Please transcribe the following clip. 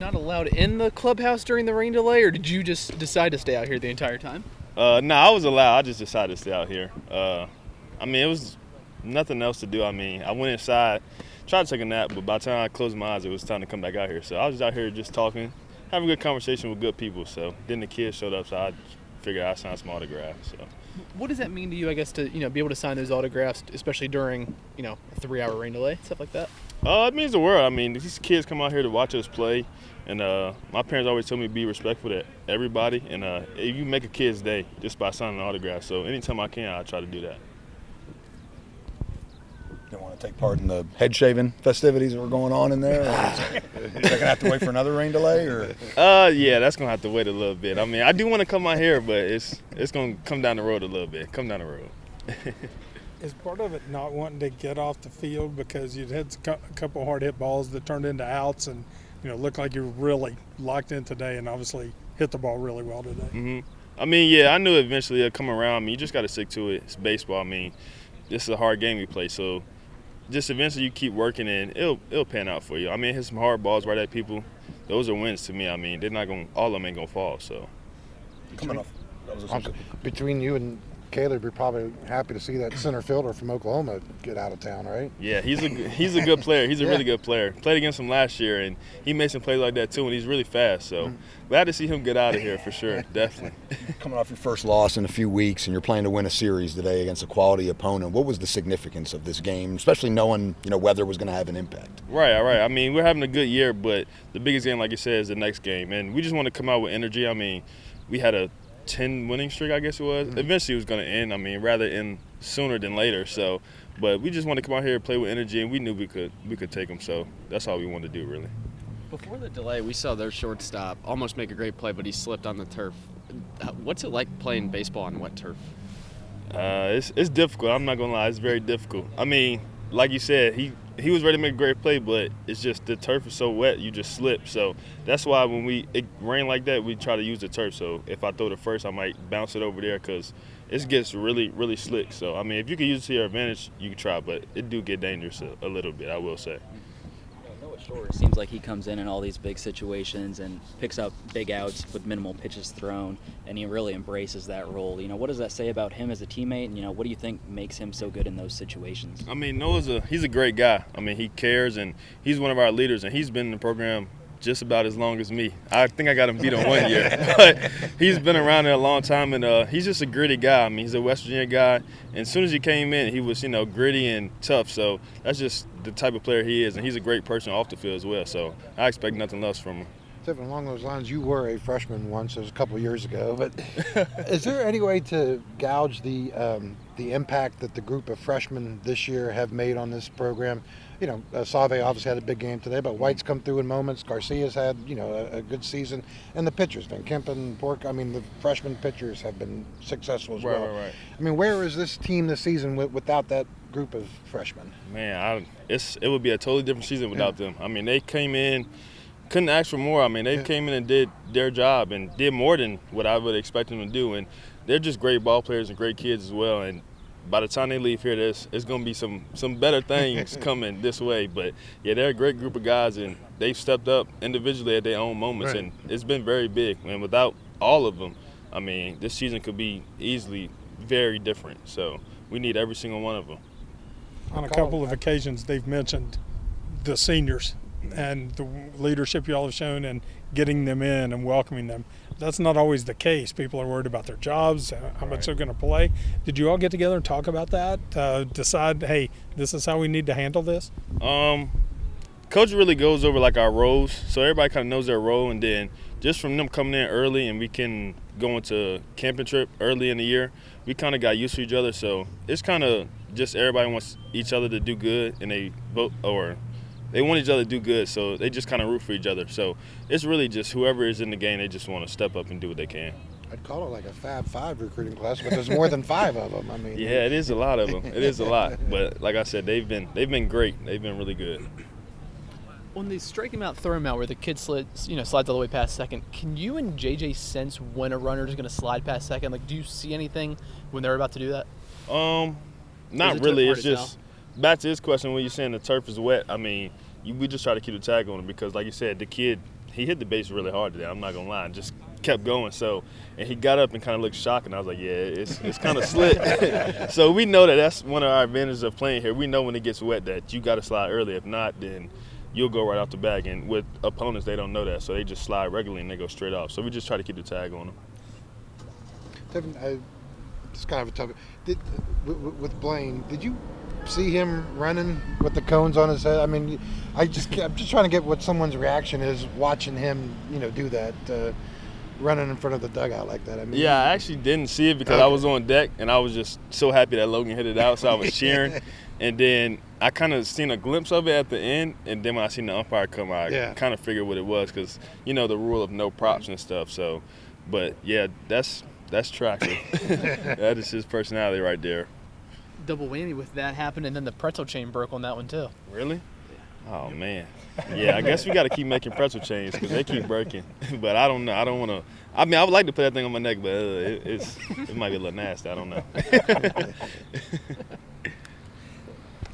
Not allowed in the clubhouse during the rain delay, or did you just decide to stay out here the entire time? No, I was allowed. I just decided to stay out here. It was nothing else to do. I went inside, tried to take a nap, but by the time I closed my eyes, it was time to come back out here. So I was out here just talking, having a good conversation with good people. So then the kids showed up, so I figured I'd sign some autographs. So. What does that mean to you, I guess, to be able to sign those autographs, especially during a 3-hour rain delay, stuff like that? It means the world. These kids come out here to watch us play, and my parents always told me to be respectful to everybody, and you make a kid's day just by signing an autograph. So anytime I can, I try to do that. Don't want to take part in the head shaving festivities that were going on in there? Is they going to have to wait for another rain delay? Or? Yeah, that's going to have to wait a little bit. I do want to come out here, but it's going to come down the road a little bit. Come down the road. Is part of it not wanting to get off the field because you'd had a couple hard hit balls that turned into outs and looked like you were really locked in today and obviously hit the ball really well today? Yeah, I knew eventually it'd come around. You just got to stick to it. It's baseball. This is a hard game you play, so just eventually you keep working and it'll pan out for you. Hit some hard balls right at people. Those are wins to me. They're not going. All of them ain't gonna fall. So coming off. Between you and Caleb, you're probably happy to see that center fielder from Oklahoma get out of town, right? Yeah, he's a good player. He's a really good player. Played against him last year, and he made some plays like that too, and he's really fast. So glad to see him get out of here for sure, definitely. Coming off your first loss in a few weeks, and you're playing to win a series today against a quality opponent, what was the significance of this game, especially knowing weather was going to have an impact? Right. We're having a good year, but the biggest game, like you said, is the next game, and we just want to come out with energy. We had a 10 winning streak, I guess it was. Eventually it was going to end. Rather end sooner than later. So, but we just want to come out here and play with energy, and we knew we could take them. So that's all we wanted to do, really. Before the delay, we saw their shortstop almost make a great play, but he slipped on the turf. What's it like playing baseball on wet turf? It's difficult. I'm not going to lie. It's very difficult. Like you said, he was ready to make a great play, but it's just the turf is so wet, you just slip. So that's why when it rain like that, we try to use the turf. So if I throw the first, I might bounce it over there because it gets really, really slick. So, if you can use it to your advantage, you can try, but it do get dangerous a little bit, I will say. It seems like he comes in all these big situations and picks up big outs with minimal pitches thrown, and he really embraces that role. What does that say about him as a teammate, and what do you think makes him so good in those situations? Noah's he's a great guy. He cares, and he's one of our leaders, and he's been in the program just about as long as me. I think I got him beat on 1 year, but he's been around there a long time, and he's just a gritty guy. He's a West Virginia guy, and as soon as he came in, he was, gritty and tough. So that's just the type of player he is, and he's a great person off the field as well. So I expect nothing less from him. Tevin, along those lines, you were a freshman once, it was a couple of years ago, but is there any way to gauge the impact that the group of freshmen this year have made on this program? Save obviously had a big game today, but White's come through in moments. Garcia's had, a good season. And the pitchers, Van Kempen, Pork, the freshman pitchers have been successful as well. Right. Where is this team this season without that group of freshmen? Man, it would be a totally different season without them. They came in, couldn't ask for more. They came in and did their job and did more than what I would expect them to do. And they're just great ball players and great kids as well. And by the time they leave here, there's going to be some better things coming this way. But, yeah, they're a great group of guys, and they've stepped up individually at their own moments. Right. And it's been very big. And without all of them, this season could be easily very different. So we need every single one of them. On a couple of occasions, they've mentioned the seniors and the leadership you all have shown and getting them in and welcoming them. That's not always the case. People are worried about their jobs, how much they're going to play. Did you all get together and talk about that? Decide, hey, this is how we need to handle this? Coach really goes over our roles, so everybody kind of knows their role, and then just from them coming in early and we can go into camping trip early in the year, we kind of got used to each other. So it's kind of just everybody wants each other to do good, and they want each other to do good, so they just kind of root for each other. So it's really just whoever is in the game, they just want to step up and do what they can. I'd call it like a Fab Five recruiting class, but there's more than 5 of them. Yeah, it is a lot of them. It is a lot. But like I said, they've been great. They've been really good. When they strike him out, throw him out, where the kid slides all the way past second, can you and JJ sense when a runner is going to slide past second? Do you see anything when they're about to do that? Not really. It's just back to this question when you're saying the turf is wet. We just try to keep the tag on him because, like you said, the kid he hit the base really hard today. I'm not gonna lie, just kept going. So, and he got up and kind of looked shocked, and I was like, yeah, it's kind of slick. So we know that that's one of our advantages of playing here. We know when it gets wet that you got to slide early. If not, then you'll go right off the bag. And with opponents, they don't know that, so they just slide regularly and they go straight off. So we just try to keep the tag on them. Tevin, it's kind of a tough. With Blaine, did you see him running with the cones on his head? I mean, I'm just trying to get what someone's reaction is watching him, do that, running in front of the dugout like that. I mean, yeah, I actually didn't see it because okay. I was on deck and I was just so happy that Logan hit it out, so I was cheering. And then I kind of seen a glimpse of it at the end, and then when I seen the umpire come out, I kind of figured what it was because the rule of no props and stuff. So, but yeah, that's Traxler. That is his personality right there. Double whammy with that happened, and then the pretzel chain broke on that one too. Really? Oh man. Yeah, I guess we got to keep making pretzel chains because they keep breaking. But I don't know. I don't want to. I mean, I would like to put that thing on my neck, but it might be a little nasty. I don't know.